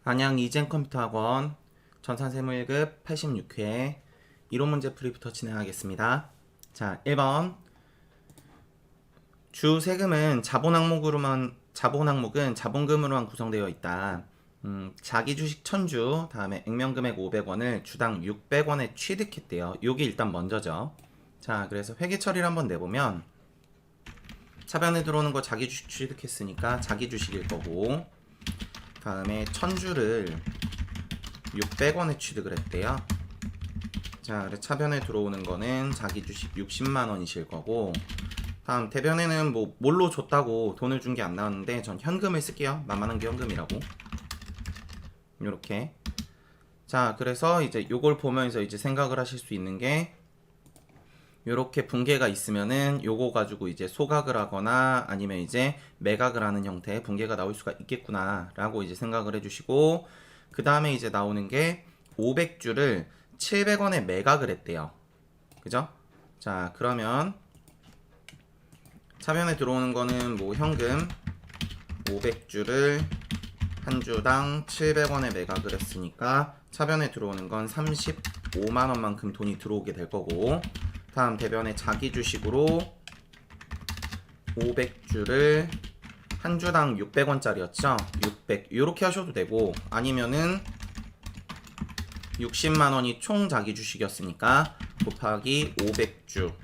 안양 이젠컴퓨터학원 전산세무 1급 86회 이론 문제 풀이부터 진행하겠습니다. 자, 1번 주 세금은 자본 항목은 자본금으로만 구성되어 있다. 자기 주식 1000주 다음에 액면금액 500원을 주당 600원에 취득했대요. 요게 일단 먼저죠. 자, 그래서 회계 처리를 한번 내보면 차변에 들어오는 거 자기 주식 취득했으니까 자기 주식일 거고, 다음에 1000주를 600원에 취득을 했대요. 자, 그래서 차변에 들어오는 거는 자기 주식 60만원이실 거고, 다음 대변에는 뭐 뭘로 줬다고 돈을 준 게 안 나왔는데 전 현금을 쓸게요. 만만한 게 현금이라고. 요렇게. 자, 그래서 이제 요걸 보면서 이제 생각을 하실 수 있는 게, 요렇게 붕괴가 있으면은 요거 가지고 이제 소각을 하거나 아니면 이제 매각을 하는 형태의 붕괴가 나올 수가 있겠구나 라고 이제 생각을 해주시고, 그 다음에 이제 나오는 게 500주를 700원에 매각을 했대요. 그죠? 자, 그러면 차변에 들어오는 거는 뭐 현금 500주를 한 주당 700원에 매각을 했으니까 차변에 들어오는 건 35만원만큼 돈이 들어오게 될 거고, 다음 대변에 자기 주식으로 500주를 한 주당 600원짜리였죠? 600 이렇게 하셔도 되고, 아니면은 60만원이 총 자기 주식이었으니까 곱하기 500주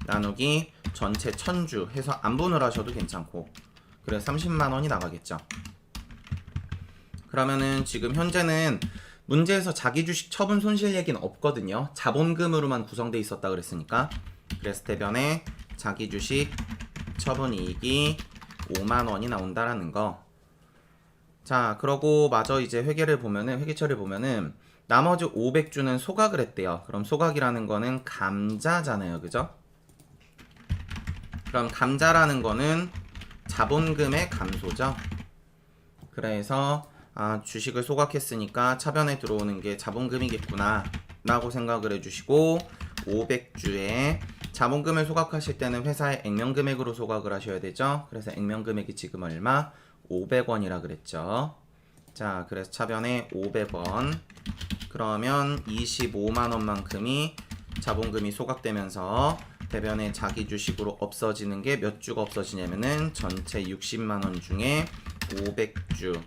나누기 전체 1000주 해서 안분을 하셔도 괜찮고, 그래서 30만원이 나가겠죠. 그러면은 지금 현재는 문제에서 자기 주식 처분 손실 얘기는 없거든요. 자본금으로만 구성되어 있었다 그랬으니까. 그래서 대변에 자기 주식 처분 이익이 5만원이 나온다라는 거. 자, 그러고 마저 이제 회계 처리를 보면은 나머지 500주는 소각을 했대요. 그럼 소각이라는 거는 감자잖아요. 그죠? 그럼 감자라는 거는 자본금의 감소죠. 그래서 주식을 소각했으니까 차변에 들어오는 게 자본금이겠구나 라고 생각을 해주시고, 500주에 자본금을 소각하실 때는 회사의 액면금액으로 소각을 하셔야 되죠. 그래서 액면금액이 지금 얼마? 500원이라 그랬죠. 자, 그래서 차변에 500원, 그러면 25만원만큼이 자본금이 소각되면서 대변에 자기 주식으로 없어지는 게 몇 주가 없어지냐면은 전체 60만원 중에 500주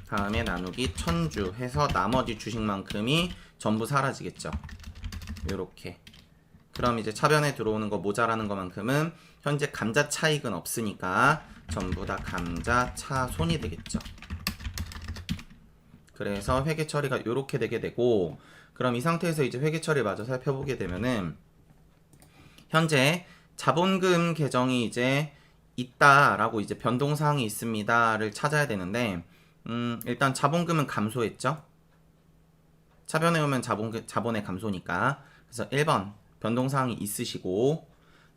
다음에 나누기 1000주 해서 나머지 주식만큼이 전부 사라지겠죠. 요렇게. 그럼 이제 차변에 들어오는 거 모자라는 것만큼은 현재 감자 차익은 없으니까 전부 다 감자 차손이 되겠죠. 그래서 회계 처리가 요렇게 되게 되고, 그럼 이 상태에서 이제 회계 처리 마저 살펴보게 되면은 현재 자본금 계정이 이제 있다라고 이제 변동사항이 있습니다를 찾아야 되는데, 일단 자본금은 감소했죠. 차변에 오면 자본의 감소니까. 그래서 1번 변동사항이 있으시고,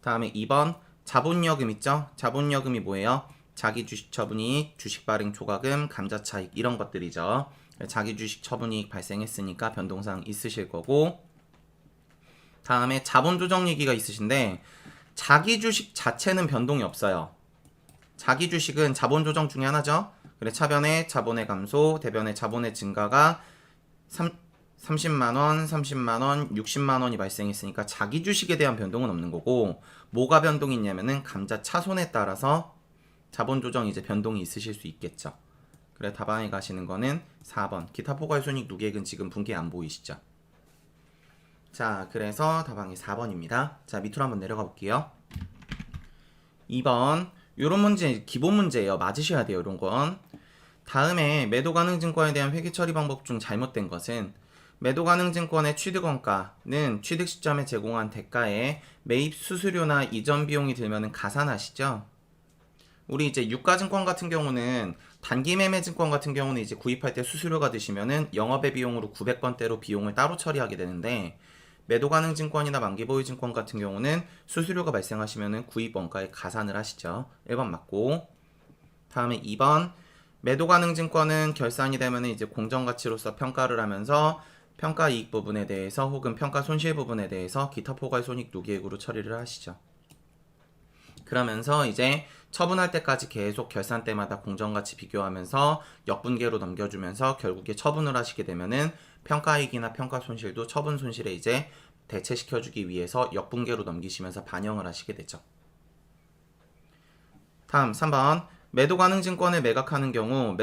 다음에 2번 자본여금 있죠. 자본여금이 뭐예요? 자기 주식 처분이익, 주식 발행 초과금, 감자차익 이런 것들이죠. 자기 주식 처분이익 발생했으니까 변동사항 있으실 거고, 다음에 자본조정이익이 있으신데 자기 주식 자체는 변동이 없어요. 자기 주식은 자본조정 중에 하나죠. 그래, 차변에 자본의 감소, 대변에 자본의 증가가 30만원, 30만원, 60만원이 발생했으니까 자기 주식에 대한 변동은 없는 거고, 뭐가 변동이 있냐면은 감자 차손에 따라서 자본 조정 이제 변동이 있으실 수 있겠죠. 그래, 답안에 가시는 거는 4번 기타 포괄손익 누계액은 지금 분기 안 보이시죠? 자, 그래서 답안이 4번입니다. 자, 밑으로 한번 내려가 볼게요. 2번 요런 문제 기본 문제예요. 맞으셔야 돼요. 이런 건. 다음에 매도 가능 증권에 대한 회계 처리 방법 중 잘못된 것은, 매도 가능 증권의 취득원가는 취득 시점에 제공한 대가에 매입 수수료나 이전 비용이 들면은 가산하시죠. 우리 이제 유가증권 같은 경우는, 단기 매매 증권 같은 경우는 이제 구입할 때 수수료가 드시면은 영업의 비용으로 900번대로 비용을 따로 처리하게 되는데, 매도 가능 증권이나 만기 보유 증권 같은 경우는 수수료가 발생하시면은 구입 원가에 가산을 하시죠. 1번 맞고, 다음에 2번 매도 가능 증권은 결산이 되면은 이제 공정가치로서 평가를 하면서 평가 이익 부분에 대해서 혹은 평가 손실 부분에 대해서 기타 포괄 손익 누계액으로 처리를 하시죠. 그러면서 이제 처분할 때까지 계속 결산 때마다 공정가치 비교하면서 역분계로 넘겨주면서 결국에 처분을 하시게 되면은 평가이익이나 평가손실도 처분 손실에 이제 대체시켜주기 위해서 역분계로 넘기시면서 반영을 하시게 되죠. 다음 3번 매도가능증권을 매각하는 경우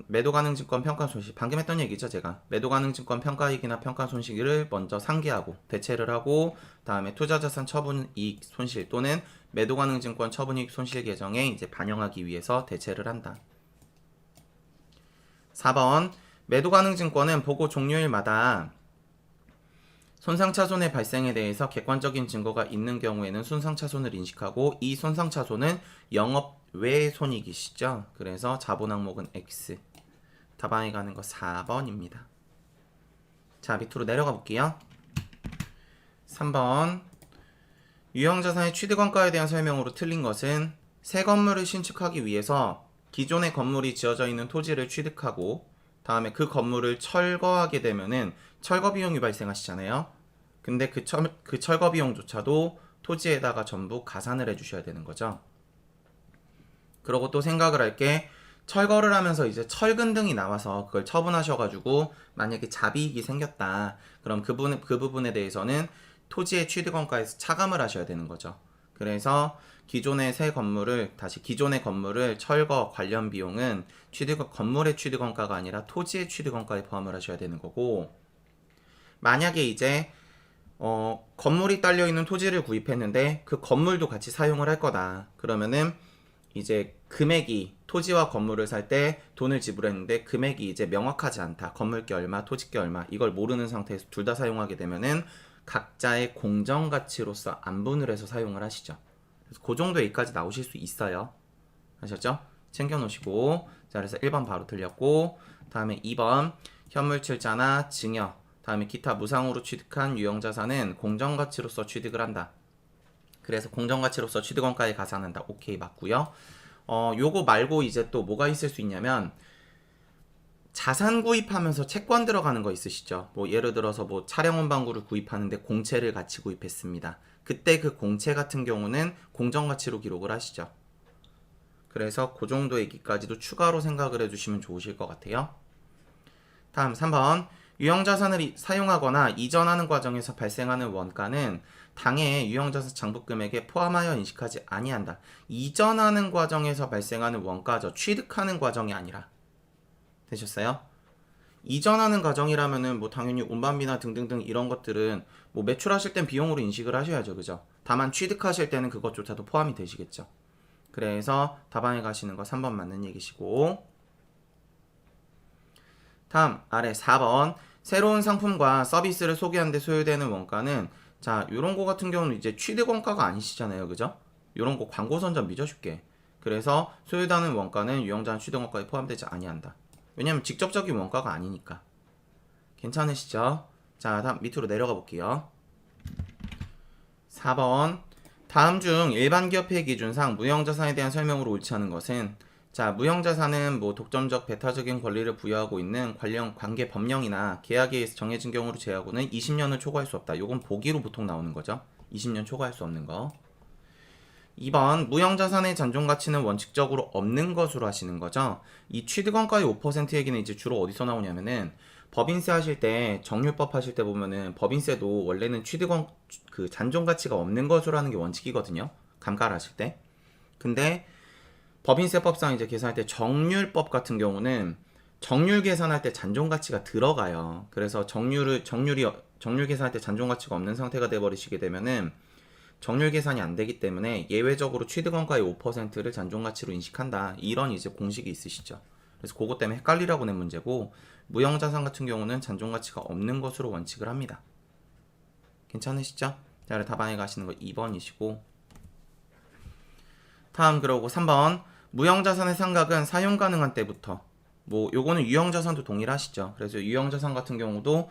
매도가능증권 평가손실 방금 했던 얘기죠. 제가 매도가능증권 평가이익이나 평가손실을 먼저 상기하고 대체를 하고 다음에 투자자산 처분이익 손실 또는 매도가능증권 처분이익 손실 계정에 이제 반영하기 위해서 대체를 한다. 4번 매도가능증권은 보고 종료일마다 손상차손의 발생에 대해서 객관적인 증거가 있는 경우에는 손상차손을 인식하고 이 손상차손은 영업 외 손익이시죠. 그래서 자본 항목은 X. 답안에 가는 거 4번입니다. 자, 밑으로 내려가 볼게요. 3번 유형자산의 취득원가에 대한 설명으로 틀린 것은 새 건물을 신축하기 위해서 기존의 건물이 지어져 있는 토지를 취득하고 다음에 그 건물을 철거하게 되면은 철거 비용이 발생하시잖아요. 근데 그 철거 비용조차도 토지에다가 전부 가산을 해주셔야 되는 거죠. 그러고 또 생각을 할 게 철거를 하면서 이제 철근 등이 나와서 그걸 처분하셔가지고 만약에 자비익이 생겼다. 그럼 그 부분에 대해서는 토지의 취득원가에서 차감을 하셔야 되는 거죠. 그래서 기존의 건물을 철거 관련 비용은 건물의 취득원가가 아니라 토지의 취득원가에 포함을 하셔야 되는 거고, 만약에 이제 건물이 딸려 있는 토지를 구입했는데 그 건물도 같이 사용을 할 거다. 그러면은 이제 금액이 토지와 건물을 살 때 돈을 지불했는데 금액이 이제 명확하지 않다. 건물게 얼마, 토지게 얼마 이걸 모르는 상태에서 둘 다 사용하게 되면은 각자의 공정가치로서 안분을 해서 사용을 하시죠. 그래서 그 정도 여기까지 나오실 수 있어요. 아셨죠? 챙겨놓으시고. 자, 그래서 1번 바로 틀렸고, 다음에 2번 현물출자나 증여, 다음에 기타 무상으로 취득한 유형자산은 공정가치로서 취득을 한다. 그래서 공정가치로서 취득원가에 가산한다. 오케이, 맞고요. 요거 말고 이제 또 뭐가 있을 수 있냐면 자산 구입하면서 채권 들어가는 거 있으시죠? 뭐 예를 들어서 뭐 차량 원방구를 구입하는데 공채를 같이 구입했습니다. 그때 그 공채 같은 경우는 공정가치로 기록을 하시죠. 그래서 그 정도 얘기까지도 추가로 생각을 해주시면 좋으실 것 같아요. 다음 3번 유형자산을 사용하거나 이전하는 과정에서 발생하는 원가는 당해 유형자산 장부금액에 포함하여 인식하지 아니한다. 이전하는 과정에서 발생하는 원가죠. 취득하는 과정이 아니라. 되셨어요? 이전하는 과정이라면은 뭐 당연히 운반비나 등등등 이런 것들은 뭐 매출하실 땐 비용으로 인식을 하셔야죠. 그죠? 다만 취득하실 때는 그것조차도 포함이 되시겠죠. 그래서 답안에 가시는 거 3번 맞는 얘기시고, 다음 아래 4번 새로운 상품과 서비스를 소개하는 데 소요되는 원가는, 자, 요런 거 같은 경우는 이제 취득 원가가 아니시잖아요. 그죠? 요런 거 광고 선전비죠, 쉽게. 그래서 소요되는 원가는 유형자산 취득 원가에 포함되지 아니한다. 왜냐면 직접적인 원가가 아니니까. 괜찮으시죠? 자, 다음 밑으로 내려가 볼게요. 4번 다음 중 일반 기업회 기준상 무형자산에 대한 설명으로 옳지 않은 것은, 자, 무형자산은 뭐 독점적 배타적인 권리를 부여하고 있는 관련 관계 법령이나 계약에 의해서 정해진 경우로 제하고는 20년을 초과할 수 없다. 요건 보기로 보통 나오는 거죠. 20년 초과할 수 없는 거. 2번 무형자산의 잔존가치는 원칙적으로 없는 것으로 하시는 거죠. 이 취득원가의 5% 얘기는 이제 주로 어디서 나오냐면은 법인세 하실 때, 정률법 하실 때 보면은 법인세도 원래는 그 잔존가치가 없는 것으로 하는 게 원칙이거든요. 감가를 하실 때. 근데 법인세법상 이제 계산할 때 정률법 같은 경우는 정률 계산할 때 잔존가치가 들어가요. 그래서 정률 계산할 때 잔존가치가 없는 상태가 돼 버리시게 되면은 정률 계산이 안 되기 때문에 예외적으로 취득원가의 5%를 잔존가치로 인식한다. 이런 이제 공식이 있으시죠. 그래서 그것 때문에 헷갈리라고 낸 문제고, 무형자산 같은 경우는 잔존가치가 없는 것으로 원칙을 합니다. 괜찮으시죠? 자, 답안에 가시는 거 2번이시고, 다음 그러고 3번 무형자산의 상각은 사용 가능한 때부터, 뭐 요거는 유형자산도 동일하시죠. 그래서 유형자산 같은 경우도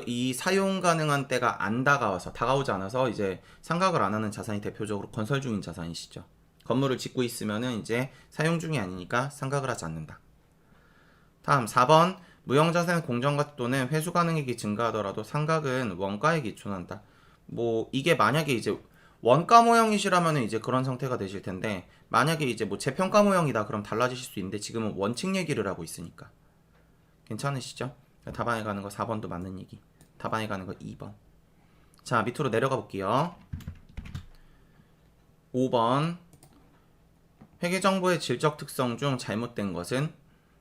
이 사용 가능한 때가 안 다가오지 않아서 이제 상각을 안 하는 자산이 대표적으로 건설 중인 자산이시죠. 건물을 짓고 있으면은 이제 사용 중이 아니니까 상각을 하지 않는다. 다음 4번 무형자산 공정가치 또는 회수 가능액이 증가하더라도 상각은 원가에 기초한다. 뭐 이게 만약에 이제 원가 모형이시라면 이제 그런 상태가 되실 텐데, 만약에 이제 뭐 재평가 모형이다 그럼 달라지실 수 있는데, 지금은 원칙 얘기를 하고 있으니까 괜찮으시죠? 답안에 가는 거 4번도 맞는 얘기, 답안에 가는 거 2번. 자, 밑으로 내려가 볼게요. 5번. 회계정보의 질적 특성 중 잘못된 것은?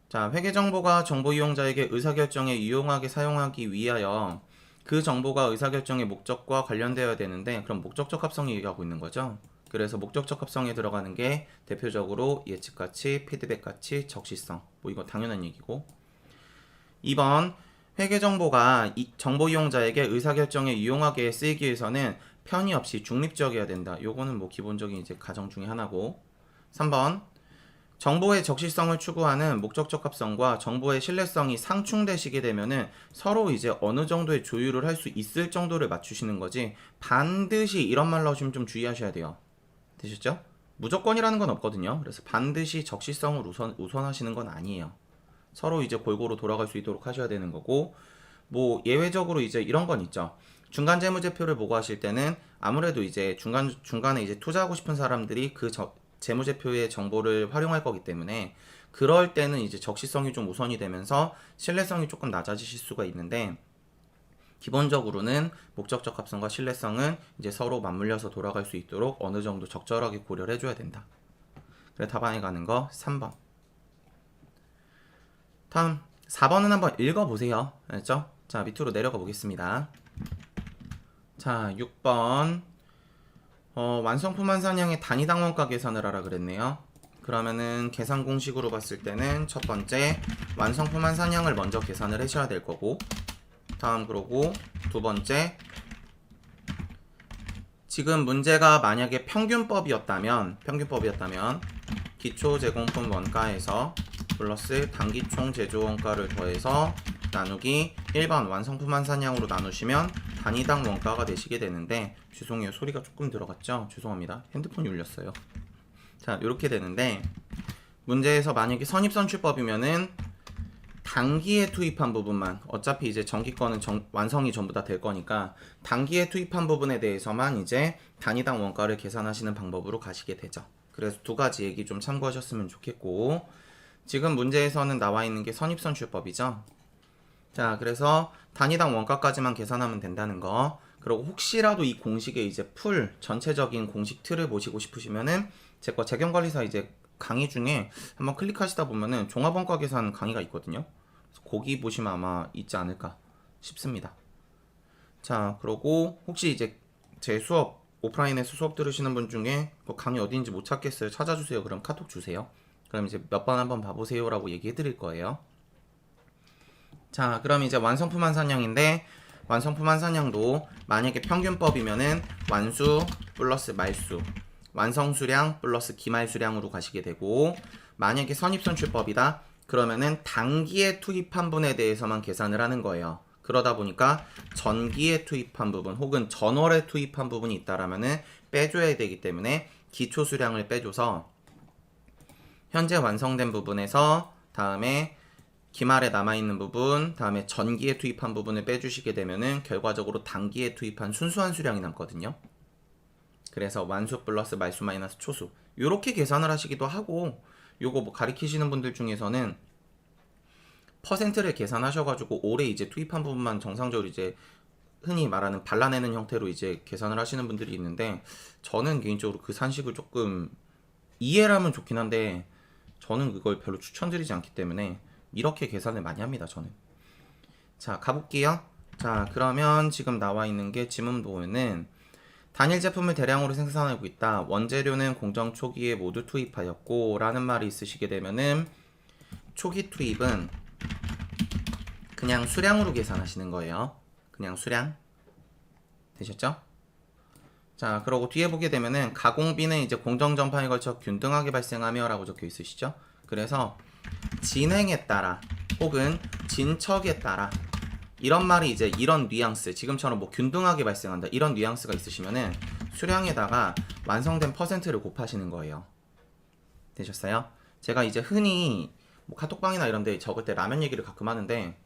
자, 회계정보가 정보 이용자에게 의사결정에 유용하게 사용하기 위하여 그 정보가 의사결정의 목적과 관련되어야 되는데, 그럼 목적적 합성이 얘기하고 있는 거죠. 그래서 목적적 합성에 들어가는 게 대표적으로 예측가치, 피드백가치, 적시성, 뭐 이거 당연한 얘기고. 2번. 회계정보가 정보 이용자에게 의사결정에 유용하게 쓰이기 위해서는 편의 없이 중립적이어야 된다. 요거는 뭐 기본적인 이제 가정 중에 하나고. 3번. 정보의 적시성을 추구하는 목적적 합성과 정보의 신뢰성이 상충되시게 되면은 서로 이제 어느 정도의 조율을 할 수 있을 정도를 맞추시는 거지, 반드시 이런 말 나오시면 좀 주의하셔야 돼요. 되셨죠? 무조건이라는 건 없거든요. 그래서 반드시 적시성을 우선하시는 건 아니에요. 서로 이제 골고루 돌아갈 수 있도록 하셔야 되는 거고, 뭐 예외적으로 이제 이런 건 있죠. 중간 재무제표를 보고 하실 때는 아무래도 이제 중간에 이제 투자하고 싶은 사람들이 그 재무제표의 정보를 활용할 거기 때문에, 그럴 때는 이제 적시성이 좀 우선이 되면서 신뢰성이 조금 낮아지실 수가 있는데, 기본적으로는 목적적 합성과 신뢰성은 이제 서로 맞물려서 돌아갈 수 있도록 어느 정도 적절하게 고려를 해줘야 된다. 그래, 답안에 가는 거 3번. 다음 4번은 한번 읽어보세요. 알죠? 자, 밑으로 내려가 보겠습니다. 자, 6번. 완성품 환산량의 단위당 원가 계산을 하라 그랬네요. 그러면은 계산 공식으로 봤을 때는 첫 번째 완성품 환산량을 먼저 계산을 하셔야 될 거고, 다음 그러고 두 번째, 지금 문제가 만약에 평균법이었다면 기초 제공품 원가에서 플러스 단기 총 제조 원가를 더해서 나누기 1번 완성품 환산량으로 나누시면 단위당 원가가 되시게 되는데, 죄송해요, 소리가 조금 들어갔죠? 죄송합니다. 핸드폰이 울렸어요. 자, 이렇게 되는데, 문제에서 만약에 선입선출법이면은 단기에 투입한 부분만, 어차피 이제 정기권은 완성이 전부 다 될 거니까 단기에 투입한 부분에 대해서만 이제 단위당 원가를 계산하시는 방법으로 가시게 되죠. 그래서 두 가지 얘기 좀 참고하셨으면 좋겠고, 지금 문제에서는 나와 있는 게 선입선출법이죠. 자, 그래서 단위당 원가까지만 계산하면 된다는 거. 그리고 혹시라도 이 공식의 이제 풀 전체적인 공식 틀을 보시고 싶으시면은 제 거 재경관리사 이제 강의 중에 한번 클릭하시다 보면은 종합원가 계산 강의가 있거든요. 거기 보시면 아마 있지 않을까 싶습니다. 자, 그리고 혹시 이제 제 수업 오프라인에서 수업 들으시는 분 중에 뭐 강의 어디인지 못 찾겠어요, 찾아주세요. 그럼 카톡 주세요. 그럼 이제 몇 번 한번 봐보세요 라고 얘기해 드릴 거예요. 자, 그럼 이제 완성품 환산량인데, 완성품 환산량도 만약에 평균법이면은 완수 플러스 말수, 완성수량 플러스 기말수량으로 가시게 되고, 만약에 선입선출법이다 그러면은 단기에 투입한 분에 대해서만 계산을 하는 거예요. 그러다 보니까 전기에 투입한 부분 혹은 전월에 투입한 부분이 있다라면은 빼줘야 되기 때문에 기초수량을 빼줘서 현재 완성된 부분에서 다음에 기말에 남아있는 부분, 다음에 전기에 투입한 부분을 빼주시게 되면은 결과적으로 단기에 투입한 순수한 수량이 남거든요. 그래서 완수 플러스 말수 마이너스 초수, 요렇게 계산을 하시기도 하고, 요거 뭐 가리키시는 분들 중에서는 퍼센트를 계산하셔가지고 올해 이제 투입한 부분만 정상적으로 이제 흔히 말하는 발라내는 형태로 이제 계산을 하시는 분들이 있는데, 저는 개인적으로 그 산식을 조금 이해를 하면 좋긴 한데 저는 그걸 별로 추천드리지 않기 때문에 이렇게 계산을 많이 합니다, 저는. 자, 가볼게요. 자, 그러면 지금 나와 있는 게 지문 보면은 단일 제품을 대량으로 생산하고 있다. 원재료는 공정 초기에 모두 투입하였고 라는 말이 있으시게 되면은 초기 투입은 그냥 수량으로 계산하시는 거예요. 그냥 수량. 되셨죠? 자, 그러고 뒤에 보게 되면은 가공비는 이제 공정 전판에 걸쳐 균등하게 발생하며 라고 적혀 있으시죠? 그래서 진행에 따라 혹은 진척에 따라, 이런 말이 이제 이런 뉘앙스, 지금처럼 뭐 균등하게 발생한다 이런 뉘앙스가 있으시면은 수량에다가 완성된 퍼센트를 곱하시는 거예요. 되셨어요? 제가 이제 흔히 뭐 카톡방이나 이런 데 적을 때 라면 얘기를 가끔 하는데,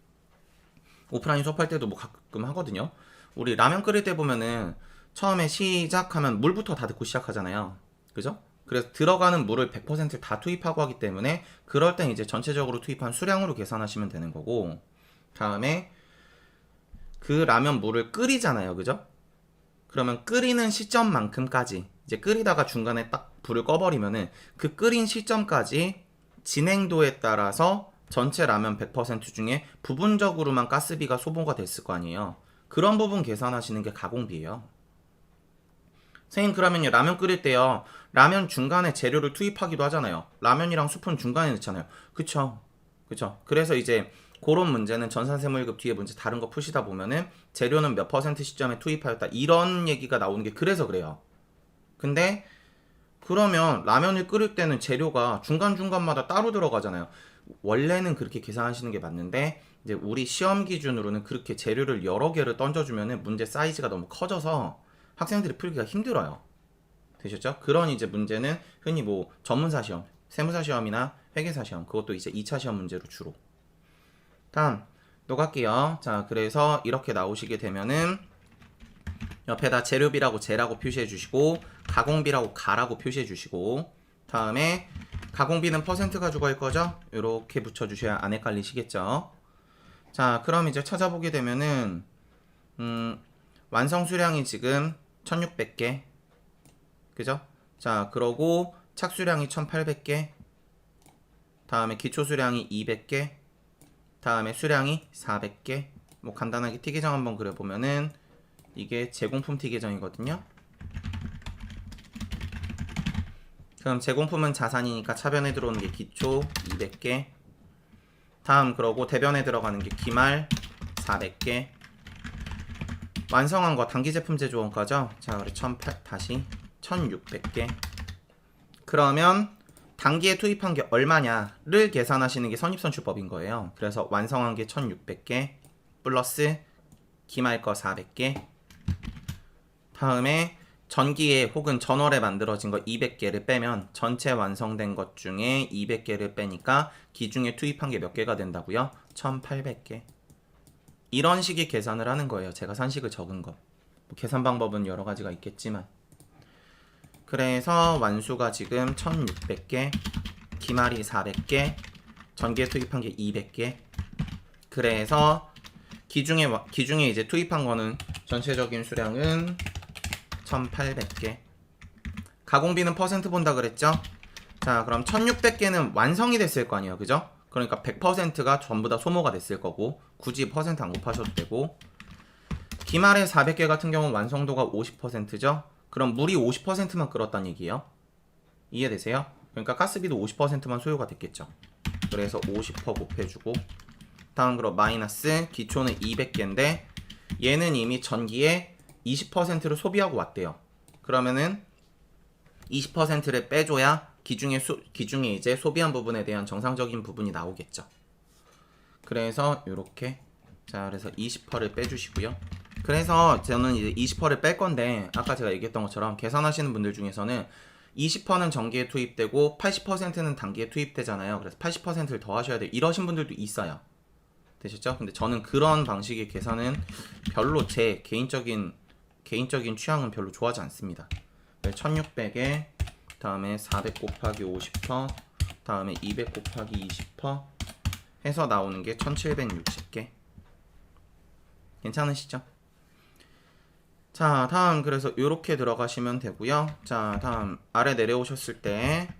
오프라인 수업할 때도 뭐 가끔 하거든요. 우리 라면 끓일 때 보면은 처음에 시작하면 물부터 다 넣고 시작하잖아요. 그죠? 그래서 들어가는 물을 100% 다 투입하고 하기 때문에 그럴 땐 이제 전체적으로 투입한 수량으로 계산하시면 되는 거고, 다음에 그 라면 물을 끓이잖아요. 그죠? 그러면 끓이는 시점만큼까지 이제 끓이다가 중간에 딱 불을 꺼버리면은 그 끓인 시점까지 진행도에 따라서 전체 라면 100% 중에 부분적으로만 가스비가 소모가 됐을 거 아니에요. 그런 부분 계산하시는 게 가공비예요. 선생님, 그러면요, 라면 끓일 때요, 라면 중간에 재료를 투입하기도 하잖아요. 라면이랑 수프는 중간에 넣잖아요. 그쵸? 그쵸? 그래서 이제 그런 문제는 전산세무 1급 뒤에 문제 다른 거 푸시다 보면은 재료는 몇 퍼센트 시점에 투입하였다, 이런 얘기가 나오는 게 그래서 그래요. 근데 그러면 라면을 끓일 때는 재료가 중간중간마다 따로 들어가잖아요. 원래는 그렇게 계산하시는 게 맞는데 이제 우리 시험 기준으로는 그렇게 재료를 여러 개를 던져주면은 문제 사이즈가 너무 커져서 학생들이 풀기가 힘들어요. 되셨죠? 그런 이제 문제는 흔히 뭐 전문사 시험, 세무사 시험이나 회계사 시험, 그것도 이제 2차 시험 문제로 주로. 다음 노갈게요. 자, 그래서 이렇게 나오시게 되면은 옆에다 재료비라고 제라고 표시해 주시고, 가공비라고 가라고 표시해 주시고, 다음에 가공비는 퍼센트 가지고 할 거죠? 이렇게 붙여 주셔야 안 헷갈리시겠죠? 자, 그럼 이제 찾아보게 되면은 완성 수량이 지금 1600개, 그죠? 자, 그러고 착수량이 1800개, 다음에 기초 수량이 200개, 다음에 수량이 400개. 뭐 간단하게 티 계정 한번 그려보면은 이게 제공품 티 계정이거든요. 그럼 제공품은 자산이니까 차변에 들어오는 게 기초 200개, 다음 그러고 대변에 들어가는 게 기말 400개, 완성한 거 단기 제품 제조원가죠. 자, 우리 1600개. 그러면 단기에 투입한 게 얼마냐를 계산하시는 게 선입선출법인 거예요. 그래서 완성한 게 1600개 플러스 기말 거 400개, 다음에 전기에 혹은 전월에 만들어진 거 200개를 빼면 전체 완성된 것 중에 200개를 빼니까 기중에 투입한 게 몇 개가 된다고요? 1800개. 이런 식의 계산을 하는 거예요. 제가 산식을 적은 거. 뭐 계산 방법은 여러 가지가 있겠지만. 그래서 완수가 지금 1600개, 기말이 400개, 전기에 투입한 게 200개. 그래서 기중에 이제 투입한 거는 전체적인 수량은 1800개. 가공비는 퍼센트 본다 그랬죠? 자, 그럼 1600개는 완성이 됐을 거 아니에요. 그죠? 그러니까 100%가 전부 다 소모가 됐을 거고, 굳이 퍼센트 안 곱하셔도 되고, 기말의 400개 같은 경우는 완성도가 50%죠? 그럼 물이 50%만 끓었다는 얘기예요. 이해되세요? 그러니까 가스비도 50%만 소요가 됐겠죠. 그래서 50% 곱해주고, 다음 그럼 마이너스 기초는 200개인데 얘는 이미 전기에 20%를 소비하고 왔대요. 그러면은 20%를 빼줘야 기중에 이제 소비한 부분에 대한 정상적인 부분이 나오겠죠. 그래서 이렇게, 자, 그래서 20%를 빼주시고요. 그래서 저는 이제 20%를 뺄 건데, 아까 제가 얘기했던 것처럼 계산하시는 분들 중에서는 20%는 전기에 투입되고 80%는 단기에 투입되잖아요. 그래서 80%를 더 하셔야 돼요. 이러신 분들도 있어요. 되셨죠? 근데 저는 그런 방식의 계산은 별로 제 개인적인 취향은 별로 좋아하지 않습니다. 1600에 다음에 400 곱하기 50%, 다음에 200 곱하기 20% 해서 나오는 게 1760개. 괜찮으시죠? 자, 다음 그래서 이렇게 들어가시면 되고요. 자, 다음 아래 내려오셨을 때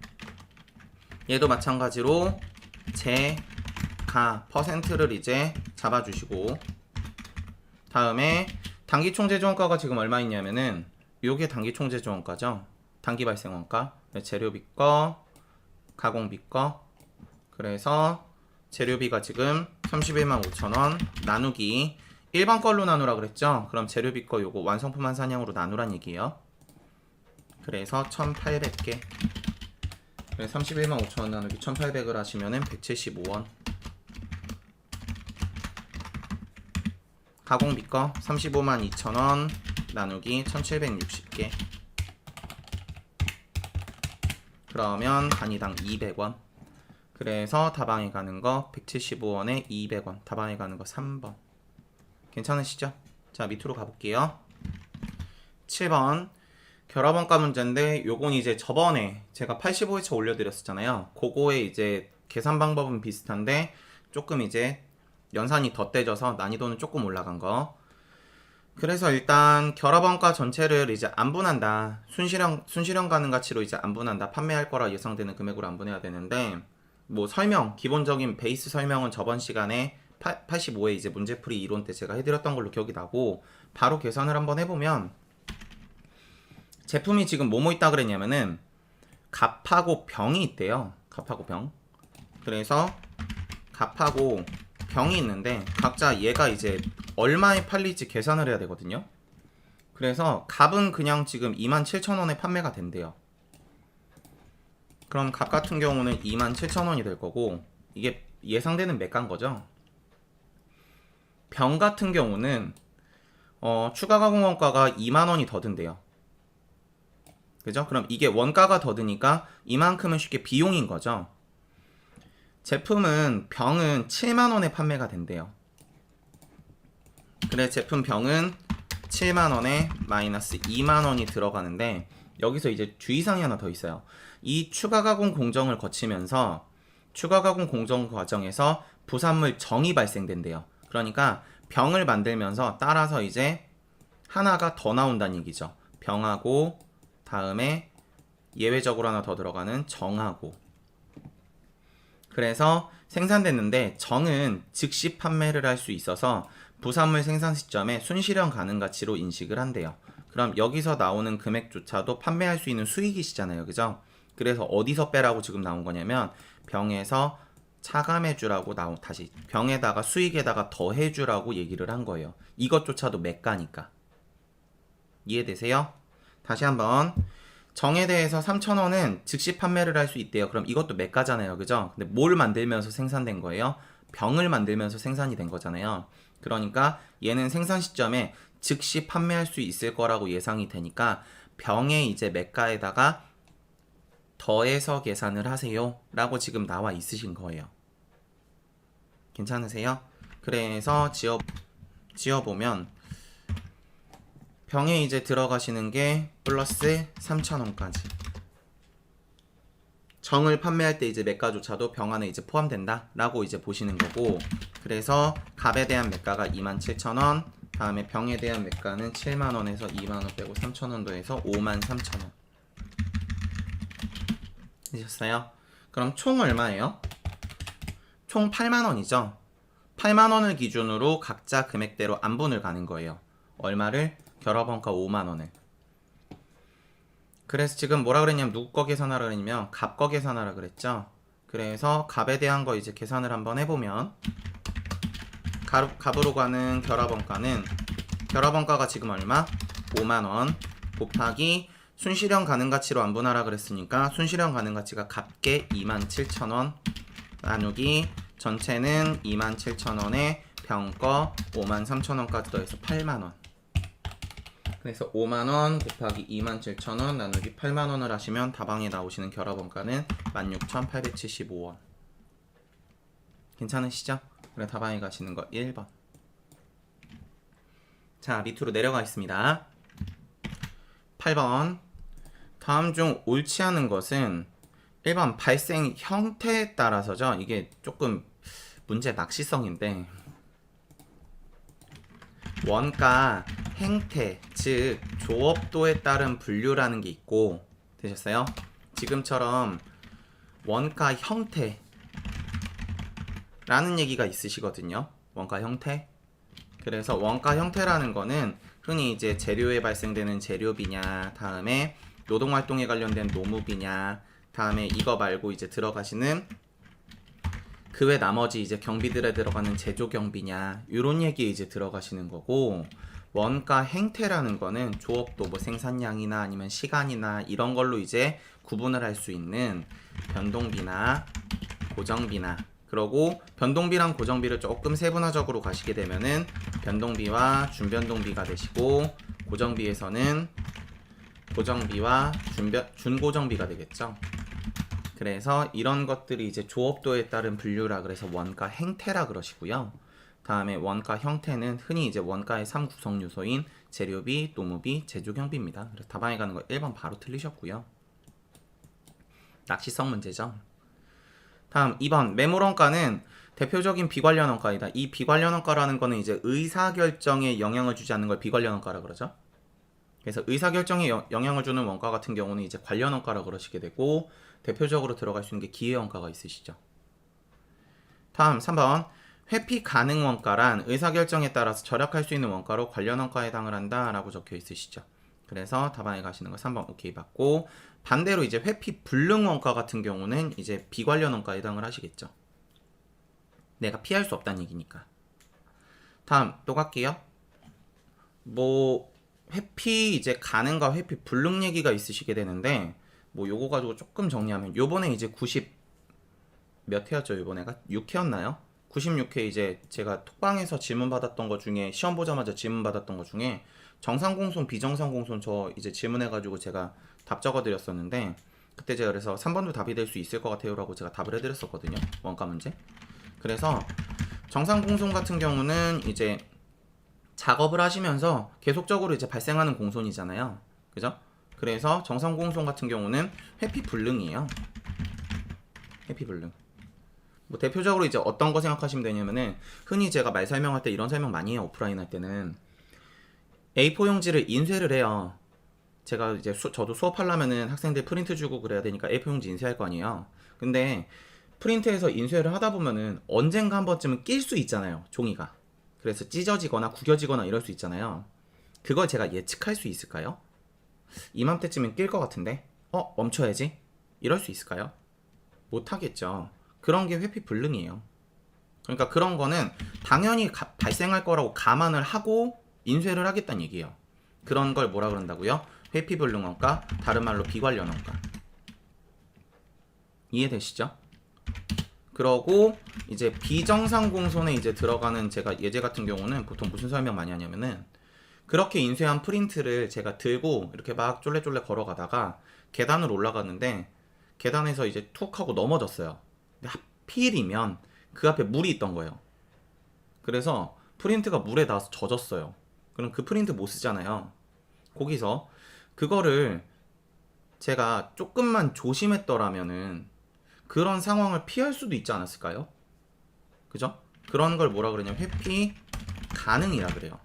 얘도 마찬가지로 퍼센트를 이제 잡아주시고, 다음에 단기 총재조원가가 지금 얼마 있냐면은 요게 단기 총재조원가죠. 단기 발생 원가, 재료비 거, 가공비 거. 그래서 재료비가 지금 31만 5천원 나누기 1번 걸로 나누라 그랬죠. 그럼 재료비 거 요거 완성품 한산량으로 나누란 얘기예요. 그래서 1800개. 31만 5천원 나누기 1800을 하시면은 175원. 가공비 거 35만 2천원 나누기 1760개. 그러면 단위당 200원. 그래서 다방에 가는 거 175원에 200원. 다방에 가는 거 3번. 괜찮으시죠? 자, 밑으로 가볼게요. 7번 결합원가 문제인데 요건 이제 저번에 제가 85회차 올려드렸었잖아요. 그거에 이제 계산 방법은 비슷한데 조금 이제 연산이 덧대져서 난이도는 조금 올라간 거. 그래서 일단 결합원가 전체를 이제 안분한다. 순실현 가능 가치로 이제 안분한다. 판매할 거라 예상되는 금액으로 안분해야 되는데 뭐 설명, 기본적인 베이스 설명은 저번 시간에 85회 이제 문제풀이 이론 때 제가 해드렸던 걸로 기억이 나고 바로 계산을 한번 해보면 제품이 지금 뭐뭐 있다 그랬냐면은 갑하고 병이 있대요. 갑하고 병. 그래서 갑하고 병이 있는데 각자 얘가 이제 얼마에 팔릴지 계산을 해야 되거든요. 그래서 갑은 그냥 지금 27,000원에 판매가 된대요. 그럼 갑 같은 경우는 27,000원이 될 거고 이게 예상되는 매가인 거죠. 병 같은 경우는 추가 가공 원가가 2만원이 더 든대요. 그죠? 그럼 이게 원가가 더 드니까 이만큼은 쉽게 비용인 거죠. 제품은 병은 7만원에 판매가 된대요. 그래 제품 병은 7만원에 마이너스 2만원이 들어가는데 여기서 이제 주의사항이 하나 더 있어요. 이 추가 가공 공정을 거치면서 추가 가공 공정 과정에서 부산물 정이 발생된대요. 그러니까 병을 만들면서 따라서 이제 하나가 더 나온다는 얘기죠. 병하고 다음에 예외적으로 하나 더 들어가는 정하고. 그래서 생산됐는데 정은 즉시 판매를 할 수 있어서 부산물 생산 시점에 순실현 가능 가치로 인식을 한대요. 그럼 여기서 나오는 금액조차도 판매할 수 있는 수익이시잖아요. 그죠? 그래서 어디서 빼라고 지금 나온 거냐면 병에서 차감해주라고 다시 병에다가 수익에다가 더해주라고 얘기를 한 거예요. 이것조차도 매가니까. 이해되세요? 다시 한번 정에 대해서 3,000원은 즉시 판매를 할 수 있대요. 그럼 이것도 매가잖아요. 그죠? 근데 뭘 만들면서 생산된 거예요? 병을 만들면서 생산이 된 거잖아요. 그러니까 얘는 생산 시점에 즉시 판매할 수 있을 거라고 예상이 되니까 병의 이제 매가에다가 더해서 계산을 하세요 라고 지금 나와 있으신 거예요. 괜찮으세요? 그래서 지어보면 병에 이제 들어가시는 게 플러스 3,000원까지. 정을 판매할 때 이제 매가조차도 병 안에 이제 포함된다 라고 이제 보시는 거고, 그래서 갑에 대한 매가가 27,000원, 다음에 병에 대한 매가는 7만원에서 2만원 빼고 3,000원 더해서 53,000원 되셨어요? 그럼 총 얼마예요? 총 8만원이죠. 8만원을 기준으로 각자 금액대로 안분을 가는 거예요. 얼마를? 결합원가 5만원을. 그래서 지금 뭐라 그랬냐면 누구 거 계산하라 그랬냐면 갑 거 계산하라 그랬죠. 그래서 갑에 대한 거 이제 계산을 한번 해보면 갑으로 가는 결합원가는 결합원가가 지금 얼마? 5만원 곱하기 순실현 가능 가치로 안분하라 그랬으니까 순실현 가능 가치가 갑계 27,000원 나누기 전체는 27,000원에 병거 53,000원까지 더해서 8만원. 그래서 5만원 곱하기 27,000원 나누기 8만원을 하시면 다방에 나오시는 결합원가는 16,875원. 괜찮으시죠? 그래 다방에 가시는 거 1번. 자, 밑으로 내려가 있습니다. 8번. 다음 중 옳지 않은 것은 1번 발생 형태에 따라서죠. 이게 조금 문제 낚시성인데 원가 행태, 즉 조업도에 따른 분류라는 게 있고, 되셨어요? 지금처럼 원가 형태 라는 얘기가 있으시거든요. 원가 형태. 그래서 원가 형태라는 거는 흔히 이제 재료에 발생되는 재료비냐, 다음에 노동활동에 관련된 노무비냐, 다음에 이거 말고 이제 들어가시는 그 외 나머지 이제 경비들에 들어가는 제조 경비냐, 이런 얘기에 이제 들어가시는 거고, 원가 행태라는 거는 조업도 뭐 생산량이나 아니면 시간이나 이런 걸로 이제 구분을 할 수 있는 변동비나 고정비나, 그러고 변동비랑 고정비를 조금 세분화적으로 가시게 되면은 변동비와 준변동비가 되시고, 고정비에서는 고정비와 준고정비가 되겠죠. 그래서 이런 것들이 이제 조업도에 따른 분류라 그래서 원가 행태라 그러시고요. 다음에 원가 형태는 흔히 이제 원가의 3구성 요소인 재료비, 노무비, 제조경비입니다. 그래서 답안에 가는 거 1번 바로 틀리셨고요. 낚시성 문제죠. 다음 2번 매몰원가는 대표적인 비관련 원가이다. 이 비관련 원가라는 거는 이제 의사결정에 영향을 주지 않는 걸 비관련 원가라 그러죠. 그래서 의사결정에 영향을 주는 원가 같은 경우는 이제 관련 원가라 그러시게 되고, 대표적으로 들어갈 수 있는 게 기회 원가가 있으시죠. 다음 3번 회피 가능 원가란 의사결정에 따라서 절약할 수 있는 원가로 관련 원가에 해당을 한다 라고 적혀 있으시죠. 그래서 답안에 가시는 거 3번 오케이 받고, 반대로 이제 회피 불능 원가 같은 경우는 이제 비관련 원가에 해당을 하시겠죠. 내가 피할 수 없다는 얘기니까. 다음 또 갈게요. 뭐 회피 이제 가능과 회피 불능 얘기가 있으시게 되는데, 뭐 요거 가지고 조금 정리하면 요번에 이제 90 몇 회였죠? 요번에가 6회였나요? 96회 이제 제가 톡방에서 질문 받았던 것 중에, 시험 보자마자 질문 받았던 것 중에 정상공손 비정상공손 저 이제 질문해가지고 제가 답 적어드렸었는데, 그때 제가 그래서 3번도 답이 될 수 있을 것 같아요 라고 제가 답을 해드렸었거든요, 원가 문제. 그래서 정상공손 같은 경우는 이제 작업을 하시면서 계속적으로 이제 발생하는 공손이잖아요, 그죠? 그래서 정상공손 같은 경우는 회피 불능이에요. 회피 불능. 뭐 대표적으로 이제 어떤 거 생각하시면 되냐면은, 흔히 제가 말 설명할 때 이런 설명 많이 해요. 오프라인 할 때는 A4 용지를 인쇄를 해요. 제가 이제 저도 수업하려면은 학생들 프린트 주고 그래야 되니까 A4 용지 인쇄할 거 아니에요. 근데 프린트해서 인쇄를 하다 보면은 언젠가 한 번쯤은 낄 수 있잖아요, 종이가. 그래서 찢어지거나 구겨지거나 이럴 수 있잖아요. 그걸 제가 예측할 수 있을까요? 이맘때쯤엔 낄 것 같은데 멈춰야지, 이럴 수 있을까요? 못하겠죠. 그런 게 회피 불능이에요. 그러니까 그런 거는 당연히 발생할 거라고 감안을 하고 인쇄를 하겠다는 얘기예요. 그런 걸 뭐라 그런다고요? 회피 불능 원가, 다른 말로 비관련 원가. 이해되시죠? 그러고 이제 비정상 공손에 이제 들어가는 제가 예제 같은 경우는 보통 무슨 설명 많이 하냐면은, 그렇게 인쇄한 프린트를 제가 들고 이렇게 막 쫄래쫄래 걸어가다가 계단을 올라갔는데, 계단에서 이제 툭 하고 넘어졌어요. 근데 하필이면 그 앞에 물이 있던 거예요. 그래서 프린트가 물에 닿아서 젖었어요. 그럼 그 프린트 못 쓰잖아요. 거기서 그거를 제가 조금만 조심했더라면은 그런 상황을 피할 수도 있지 않았을까요? 그죠? 그런 걸 뭐라 그러냐면 회피 가능이라 그래요.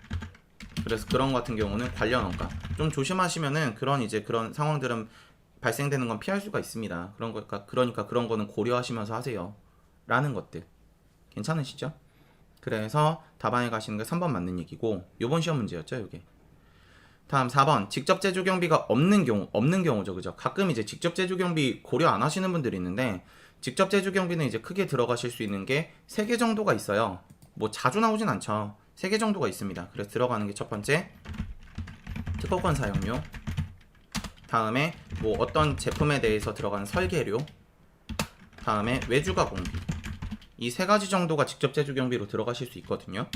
그래서 그런 거 같은 경우는 관련 원가 좀 조심하시면은 그런 상황들은 발생되는 건 피할 수가 있습니다. 그러니까 그런 거는 고려하시면서 하세요 라는 것들. 괜찮으시죠? 그래서 답안에 가시는 게 3번 맞는 얘기고, 요번 시험 문제였죠, 요게. 다음 4번 직접 제조 경비가 없는 경우죠, 그죠? 가끔 이제 직접 제조 경비 고려 안 하시는 분들이 있는데, 직접 제조 경비는 이제 크게 들어가실 수 있는 게 3개 정도가 있어요. 뭐 자주 나오진 않죠. 3개 정도가 있습니다. 그래서 들어가는 게 첫 번째 특허권 사용료, 다음에 뭐 어떤 제품에 대해서 들어가는 설계료, 다음에 외주 가공비. 이 3가지 정도가 직접 제조 경비로 들어가실 수 있거든요.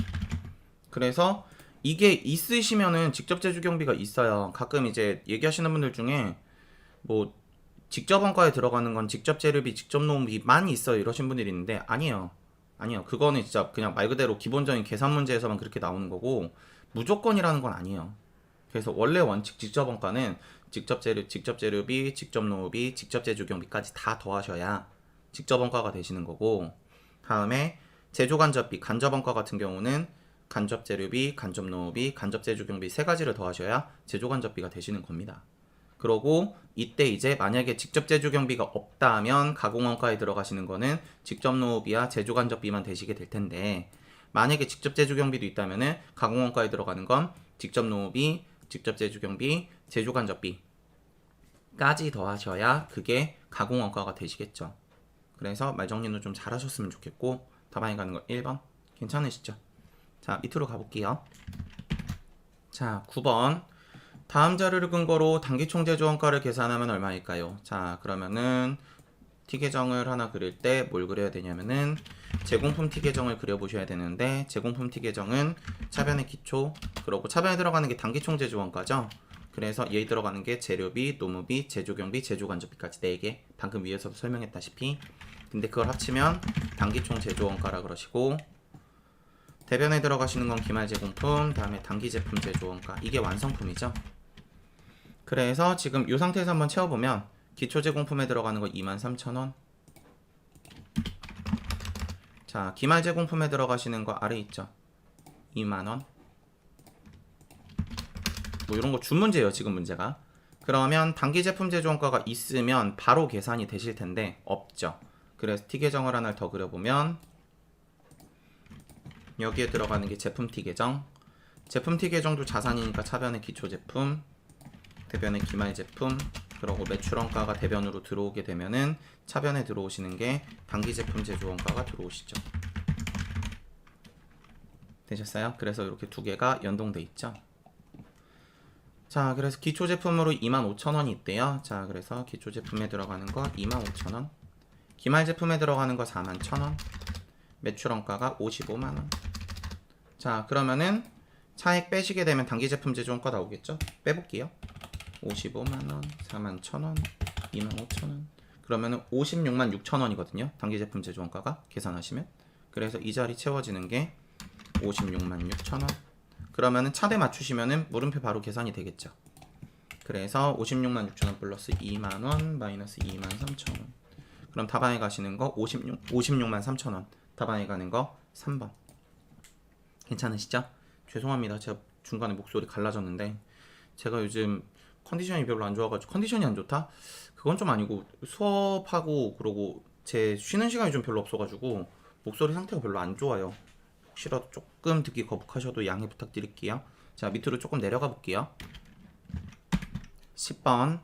그래서 이게 있으시면은 직접 제조 경비가 있어요. 가끔 이제 얘기하시는 분들 중에 뭐 직접 원가에 들어가는 건 직접 재료비, 직접 노무비만 있어요 이러신 분들이 있는데, 아니에요. 그거는 진짜 그냥 말 그대로 기본적인 계산 문제에서만 그렇게 나오는 거고, 무조건이라는 건 아니에요. 그래서 원래 원칙 직접 원가는 직접 재료비, 직접 노무비, 직접 제조 경비까지 다 더하셔야 직접 원가가 되시는 거고, 다음에 제조 간접비, 간접 원가 같은 경우는 간접 재료비, 간접 노무비, 간접 제조 경비 3가지를 더하셔야 제조 간접비가 되시는 겁니다. 그러고 이때 이제 만약에 직접 제조 경비가 없다면 가공 원가에 들어가시는 거는 직접 노무비와 제조 간접비만 되시게 될 텐데, 만약에 직접 제조 경비도 있다면은 가공 원가에 들어가는 건 직접 노무비, 직접 제조 경비, 제조 간접비까지 더하셔야 그게 가공 원가가 되시겠죠. 그래서 말 정리는 좀 잘하셨으면 좋겠고, 답안에 가는 거 1번 괜찮으시죠? 자, 밑으로 가볼게요. 자, 9번 다음 자료를 근거로 단기총 제조 원가를 계산하면 얼마일까요? 자, 그러면은 티 계정을 하나 그릴 때 뭘 그려야 되냐면은 제공품 티 계정을 그려보셔야 되는데, 제공품 티 계정은 차변의 기초, 그리고 차변에 들어가는 게 단기총 제조 원가죠. 그래서 얘 들어가는 게 재료비, 노무비, 제조경비, 제조간접비까지 4개. 방금 위에서도 설명했다시피. 근데 그걸 합치면 단기총 제조 원가라 그러시고, 대변에 들어가시는 건 기말 제공품, 다음에 단기 제품 제조원가, 이게 완성품이죠. 그래서 지금 이 상태에서 한번 채워보면 기초 제공품에 들어가는 거 23,000원. 자, 기말 제공품에 들어가시는 거 아래 있죠. 2만원. 뭐 이런 거 준 문제예요, 지금 문제가. 그러면 단기 제품 제조원가가 있으면 바로 계산이 되실 텐데 없죠. 그래서 T 계정을 하나 더 그려보면 여기에 들어가는 게 제품 T 계정. 제품 T 계정도 자산이니까 차변의 기초 제품, 대변의 기말 제품, 그리고 매출원가가 대변으로 들어오게 되면은 차변에 들어오시는 게 단기 제품 제조원가가 들어오시죠. 되셨어요? 그래서 이렇게 두 개가 연동돼 있죠. 자, 그래서 기초 제품으로 25,000원이 있대요. 자, 그래서 기초 제품에 들어가는 거 25,000원, 기말 제품에 들어가는 거 41,000원, 매출원가가 55만원. 자, 그러면은 차액 빼시게 되면 단기 제품 제조원가 나오겠죠? 빼볼게요. 55만원, 41,000원, 25,000원. 그러면은 566,000원이거든요. 단기 제품 제조원가가 계산하시면. 그래서 이 자리 채워지는 게 566,000원. 그러면은 차대 맞추시면은 물음표 바로 계산이 되겠죠. 그래서 566,000원 플러스 2만원 마이너스 23,000원. 그럼 답안에 가시는 거 563,000원. 답안에 가는 거 3번. 괜찮으시죠? 죄송합니다. 제가 중간에 목소리 갈라졌는데 제가 요즘 컨디션이 별로 안 좋아가지고, 컨디션이 안 좋다? 그건 좀 아니고 수업하고 그러고 제 쉬는 시간이 좀 별로 없어가지고 목소리 상태가 별로 안 좋아요. 혹시라도 조금 듣기 거북하셔도 양해 부탁드릴게요. 자, 밑으로 조금 내려가 볼게요. 10번.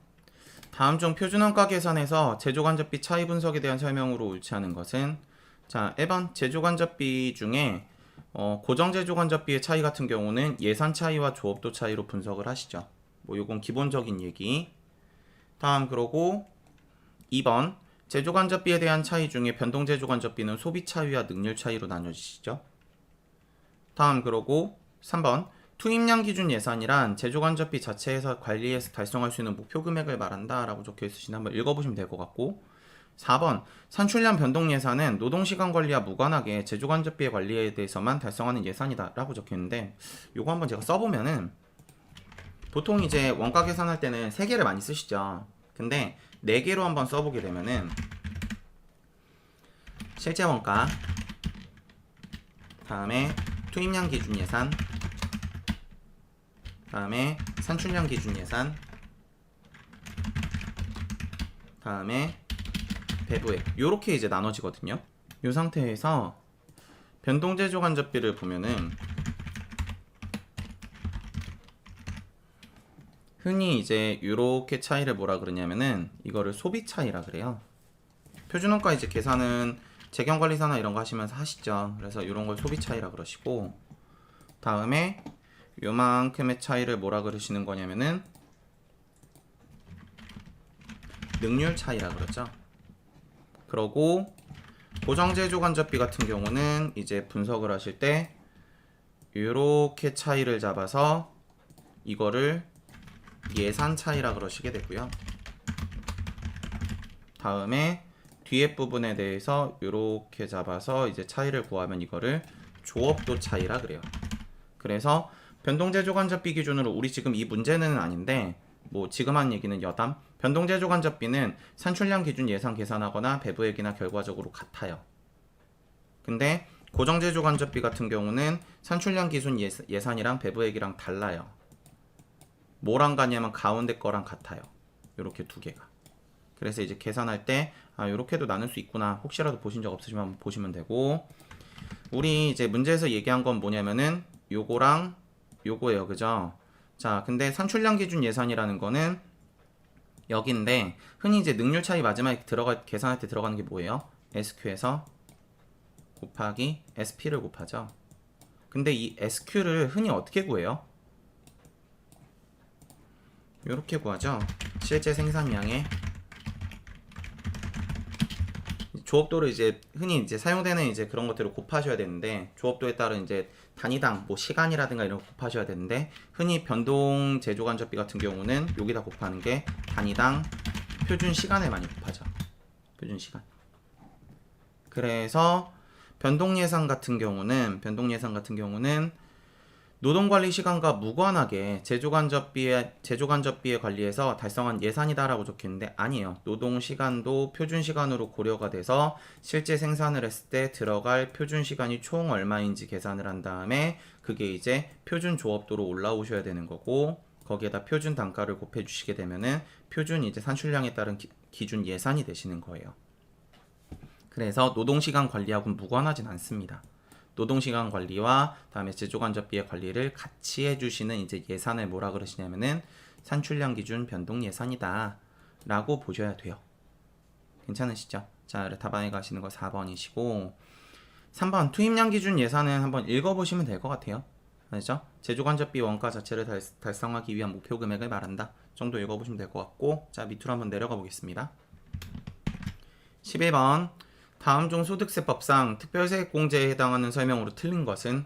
다음 중 표준원가 계산에서 제조간접비 차이 분석에 대한 설명으로 옳지 않은 것은? 자, 1번 제조간접비 중에 고정제조간접비의 차이 같은 경우는 예산 차이와 조업도 차이로 분석을 하시죠. 뭐 요건 기본적인 얘기. 다음 그러고 2번 제조간접비에 대한 차이 중에 변동제조간접비는 소비 차이와 능률 차이로 나눠지시죠. 다음 그러고 3번 투입량 기준 예산이란 제조간접비 자체에서 관리해서 달성할 수 있는 목표 금액을 말한다 라고 적혀 있으시나 한번 읽어보시면 될 것 같고, 4번 산출량 변동 예산은 노동시간 관리와 무관하게 제조간접비의 관리에 대해서만 달성하는 예산이다 라고 적혀 있는데, 요거 한번 제가 써보면은 보통 이제 원가 계산할 때는 3개를 많이 쓰시죠. 근데 4개로 한번 써보게 되면은 실제 원가, 다음에 투입량 기준 예산, 다음에 산출량 기준 예산, 다음에 배부액, 요렇게 이제 나눠지거든요. 이 상태에서 변동제조간접비를 보면은 흔히 이제 요렇게 차이를 뭐라 그러냐면은 이거를 소비 차이라 그래요. 표준원가 이제 계산은 재경관리사나 이런 거 하시면서 하시죠. 그래서 이런 걸 소비 차이라 그러시고, 다음에 요만큼의 차이를 뭐라 그러시는 거냐면은 능률 차이라 그러죠. 그러고 고정제조간접비 같은 경우는 이제 분석을 하실 때 요렇게 차이를 잡아서 이거를 예산 차이라 그러시게 되고요. 다음에 뒤에 부분에 대해서 이렇게 잡아서 이제 차이를 구하면 이거를 조업도 차이라 그래요. 그래서 변동제조간접비 기준으로 우리 지금 이 문제는 아닌데 뭐 지금 한 얘기는 여담. 변동제조간접비는 산출량 기준 예산 계산하거나 배부액이나 결과적으로 같아요. 근데 고정제조간접비 같은 경우는 산출량 기준 예산이랑 배부액이랑 달라요. 뭐랑 같냐면 가운데 거랑 같아요. 요렇게 두 개가. 그래서 이제 계산할 때 요렇게도 나눌 수 있구나. 혹시라도 보신 적 없으시면 한번 보시면 되고, 우리 이제 문제에서 얘기한 건 뭐냐면은 요거랑 요거예요. 그죠? 자, 근데 산출량 기준 예산이라는 거는 여기인데, 흔히 이제 능률 차이 마지막에 계산할 때 들어가는 게 뭐예요? SQ에서 곱하기 SP를 곱하죠. 근데 이 SQ를 흔히 어떻게 구해요? 요렇게 구하죠. 실제 생산량의 조업도를 이제 흔히 이제 사용되는 이제 그런 것들을 곱하셔야 되는데, 조업도에 따른 이제 단위당 뭐 시간이라든가 이런 거 곱하셔야 되는데, 흔히 변동 제조간접비 같은 경우는 여기다 곱하는 게 단위당 표준 시간을 많이 곱하죠. 표준 시간. 그래서 변동예산 같은 경우는 노동관리 시간과 무관하게 제조간접비에 관리해서 달성한 예산이다라고 적혀있는데 아니에요. 노동시간도 표준시간으로 고려가 돼서 실제 생산을 했을 때 들어갈 표준시간이 총 얼마인지 계산을 한 다음에 그게 이제 표준조업도로 올라오셔야 되는 거고 거기에다 표준 단가를 곱해 주시게 되면은 표준 이제 산출량에 따른 기준 예산이 되시는 거예요. 그래서 노동시간 관리하고는 무관하진 않습니다. 노동시간 관리와 다음에 제조간접비의 관리를 같이 해주시는 이제 예산을 뭐라 그러시냐면은 산출량 기준 변동 예산이다 라고 보셔야 돼요. 괜찮으시죠? 자, 답안에 가시는 거 4번이시고 3번 투입량 기준 예산은 한번 읽어보시면 될 것 같아요. 알죠? 제조간접비 원가 자체를 달성하기 위한 목표 금액을 말한다 정도 읽어보시면 될 것 같고 자, 밑으로 한번 내려가 보겠습니다. 11번 다음 중 소득세법상 특별세액공제에 해당하는 설명으로 틀린 것은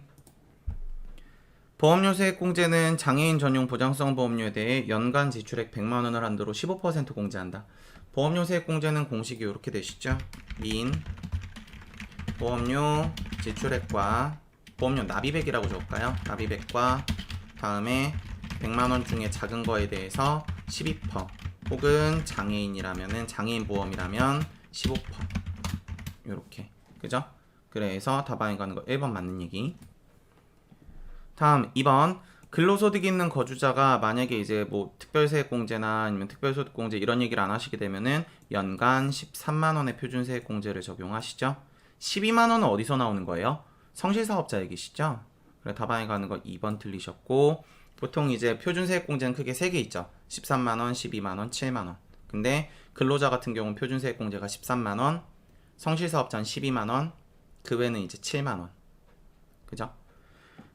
보험료 세액공제는 장애인 전용 보장성 보험료에 대해 연간 지출액 100만원을 한도로 15% 공제한다. 보험료 세액공제는 공식이 이렇게 되시죠. 민 보험료 지출액과 보험료 납입액이라고 적을까요? 납입액과 다음에 100만원 중에 작은 거에 대해서 12% 혹은 장애인이라면은 장애인 보험이라면 15% 요렇게 그죠? 그래서 답안에 가는 거 1번 맞는 얘기. 다음 2번 근로소득이 있는 거주자가 만약에 이제 뭐 특별세액공제나 아니면 특별소득공제 이런 얘기를 안 하시게 되면은 연간 13만원의 표준세액공제를 적용하시죠. 12만원은 어디서 나오는 거예요? 성실사업자 얘기시죠? 그래 답안에 가는 거 2번 틀리셨고 보통 이제 표준세액공제는 크게 3개 있죠. 13만원, 12만원, 7만원. 근데 근로자 같은 경우는 표준세액공제가 13만원 성실사업자는 12만원, 그 외에는 이제 7만원. 그죠?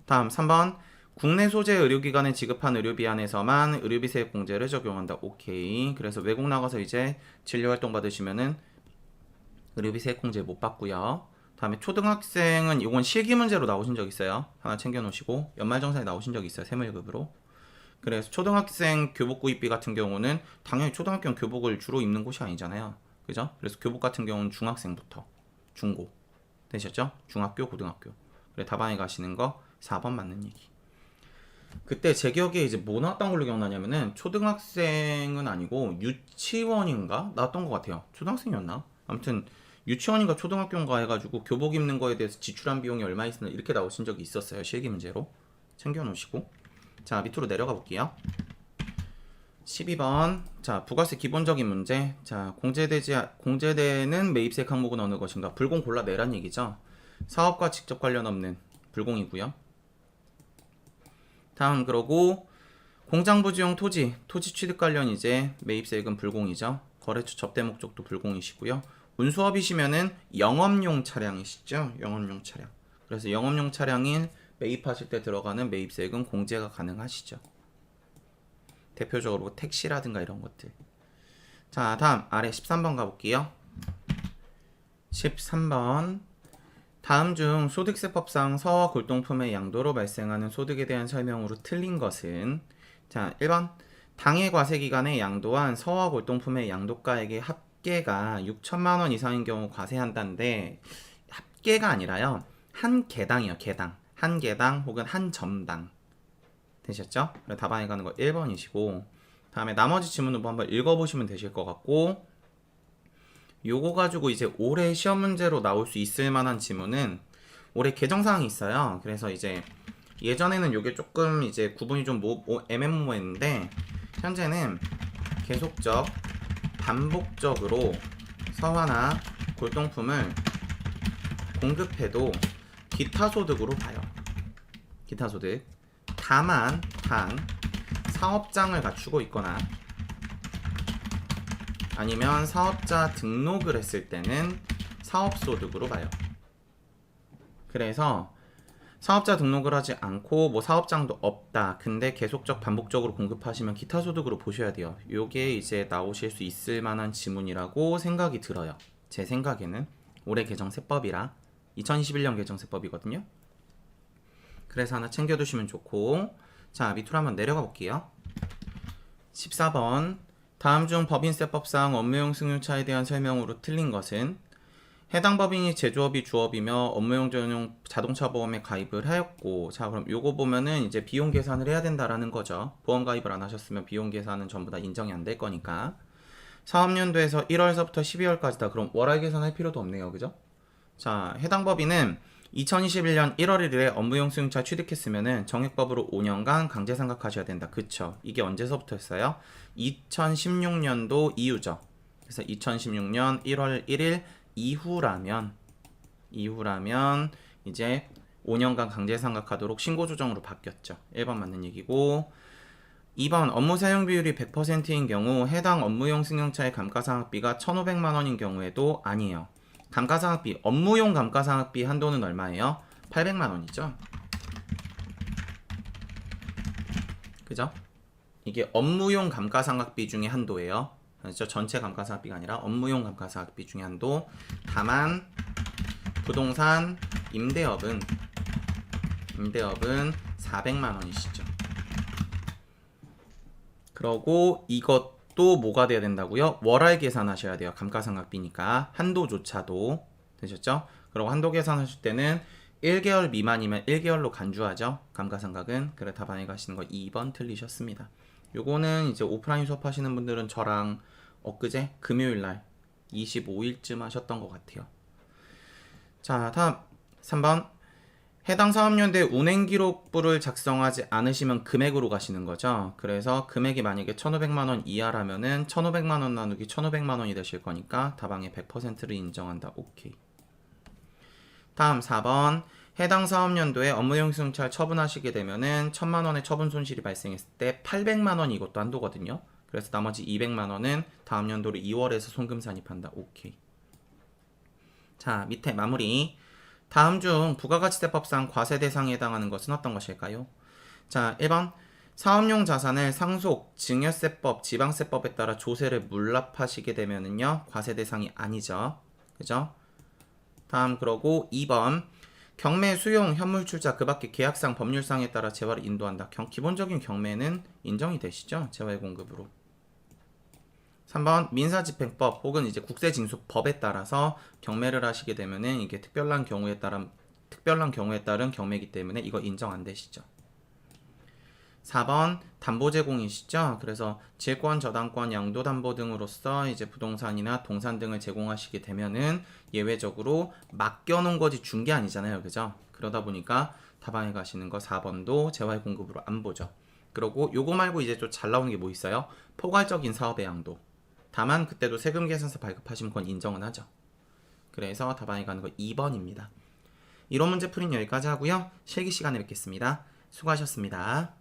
다음 3번 국내 소재 의료기관에 지급한 의료비 안에서만 의료비 세액 공제를 적용한다. 오케이. 그래서 외국 나가서 이제 진료활동 받으시면은 의료비 세액 공제 못 받고요. 다음에 초등학생은 이건 실기 문제로 나오신 적 있어요. 하나 챙겨놓으시고 연말정산에 나오신 적 있어요. 세무일급으로. 그래서 초등학생 교복 구입비 같은 경우는 당연히 초등학교는 교복을 주로 입는 곳이 아니잖아요. 그죠? 그래서 교복 같은 경우는 중학생부터 중고 되셨죠? 중학교, 고등학교. 그래 답안에 가시는 거 4번 맞는 얘기. 그때 제 기억에 이제 뭐 나왔던 걸로 기억나냐면은 초등학생은 아니고 유치원인가 나왔던 것 같아요. 초등학생이었나? 아무튼 유치원인가 초등학교인가 해가지고 교복 입는 거에 대해서 지출한 비용이 얼마 있으나 이렇게 나오신 적이 있었어요. 실기 문제로 챙겨놓으시고 자 밑으로 내려가 볼게요. 12번 자 부가세 기본적인 문제. 자 공제되는 매입세 항목은 어느 것인가? 불공 골라내란 얘기죠. 사업과 직접 관련 없는 불공이고요. 다음 그러고 공장 부지용 토지 취득 관련 이제 매입세액은 불공이죠. 거래처 접대 목적도 불공이시고요. 운수업이시면은 영업용 차량이시죠. 영업용 차량. 그래서 영업용 차량인 매입하실 때 들어가는 매입세액은 공제가 가능하시죠. 대표적으로 택시라든가 이런 것들. 자 다음 아래 13번 가볼게요. 13번 다음 중 소득세법상 서와 골동품의 양도로 발생하는 소득에 대한 설명으로 틀린 것은 자 1번 당해 과세 기간에 양도한 서와 골동품의 양도가액의 합계가 6천만원 이상인 경우 과세한다는데 합계가 아니라요 한 개당이요. 개당 한 개당 혹은 한 점당 되셨죠? 답안에 가는 거 1번이시고 다음에 나머지 지문도 한번 읽어보시면 되실 것 같고 요거 가지고 이제 올해 시험 문제로 나올 수 있을 만한 지문은 올해 개정사항이 있어요. 그래서 이제 예전에는 요게 조금 이제 구분이 좀 애매모호했는데 현재는 계속적 반복적으로 서화나 골동품을 공급해도 기타 소득으로 봐요. 기타 소득. 다만 단 사업장을 갖추고 있거나 아니면 사업자 등록을 했을 때는 사업소득으로 봐요. 그래서 사업자 등록을 하지 않고 뭐 사업장도 없다. 근데 계속적 반복적으로 공급하시면 기타 소득으로 보셔야 돼요. 요게 이제 나오실 수 있을 만한 지문이라고 생각이 들어요. 제 생각에는 올해 개정세법이라 2021년 개정세법이거든요. 그래서 하나 챙겨두시면 좋고 자 밑으로 한번 내려가 볼게요. 14번 다음 중 법인세법상 업무용 승용차에 대한 설명으로 틀린 것은 해당 법인이 제조업이 주업이며 업무용 전용 자동차 보험에 가입을 하였고, 자 그럼 요거 보면은 이제 비용 계산을 해야 된다라는 거죠. 보험 가입을 안 하셨으면 비용 계산은 전부 다 인정이 안 될 거니까. 사업연도에서 1월서부터 12월까지다. 그럼 월할 계산할 필요도 없네요, 그죠? 자, 해당 법인은 2021년 1월 1일에 업무용 승용차 취득했으면은 정액법으로 5년간 강제 상각하셔야 된다. 그쵸? 이게 언제서부터였어요? 2016년도 이후죠. 그래서 2016년 1월 1일 이후라면 이제 5년간 강제 상각하도록 신고 조정으로 바뀌었죠. 1번 맞는 얘기고, 2번 업무 사용 비율이 100%인 경우 해당 업무용 승용차의 감가상각비가 1,500만 원인 경우에도 아니에요. 감가상각비, 업무용 감가상각비 한도는 얼마예요? 800만 원이죠. 그죠? 이게 업무용 감가상각비 중에 한도예요. 그렇죠? 전체 감가상각비가 아니라 업무용 감가상각비 중에 한도. 다만 부동산 임대업은 400만 원이시죠. 그러고 이것도 뭐가 돼야 된다고요? 월할 계산하셔야 돼요. 감가상각비니까 한도조차도. 되셨죠? 그리고 한도 계산하실 때는 1개월 미만이면 1개월로 간주하죠. 감가상각은. 그래 답안에 가시는 거 2번 틀리셨습니다. 요거는 이제 오프라인 수업하시는 분들은 저랑 엊그제 금요일날 25일쯤 하셨던 것 같아요. 자, 다음 3번. 해당 사업연도에 운행기록부를 작성하지 않으시면 금액으로 가시는 거죠. 그래서 금액이 만약에 1,500만원 이하라면은 1,500만원 나누기 1,500만원이 되실 거니까 다방의 100%를 인정한다. 오케이. 다음 4번. 해당 사업연도에 업무용 승용차를 처분하시게 되면은 1,000만원의 처분 손실이 발생했을 때 800만원이 이것도 한도거든요. 그래서 나머지 200만원은 다음 연도로 2월에서 송금 산입한다. 오케이. 자, 밑에 마무리. 다음 중 부가가치세법상 과세 대상에 해당하는 것은 어떤 것일까요? 자, 1번. 사업용 자산을 상속, 증여세법, 지방세법에 따라 조세를 물납하시게 되면은요, 과세 대상이 아니죠. 그죠? 다음 그러고 2번. 경매, 수용, 현물 출자, 그 밖의 계약상, 법률상에 따라 재화를 인도한다. 기본적인 경매는 인정이 되시죠? 재화의 공급으로. 3번 민사집행법 혹은 이제 국세징수법에 따라서 경매를 하시게 되면은 이게 특별한 경우에 따른 경매이기 때문에 이거 인정 안 되시죠. 4번 담보 제공이시죠. 그래서 질권, 저당권, 양도담보 등으로서 이제 부동산이나 동산 등을 제공하시게 되면은 예외적으로 맡겨놓은 거지 준 게 아니잖아요, 그죠? 그러다 보니까 답안에 가시는 거 4번도 재화의 공급으로 안 보죠. 그리고 요거 말고 이제 좀 잘 나오는 게 뭐 있어요? 포괄적인 사업의 양도. 다만 그때도 세금 계산서 발급하시면 그건 인정은 하죠. 그래서 답안에 가는 거 2번입니다. 이론 문제 풀이는 여기까지 하고요. 실기 시간에 뵙겠습니다. 수고하셨습니다.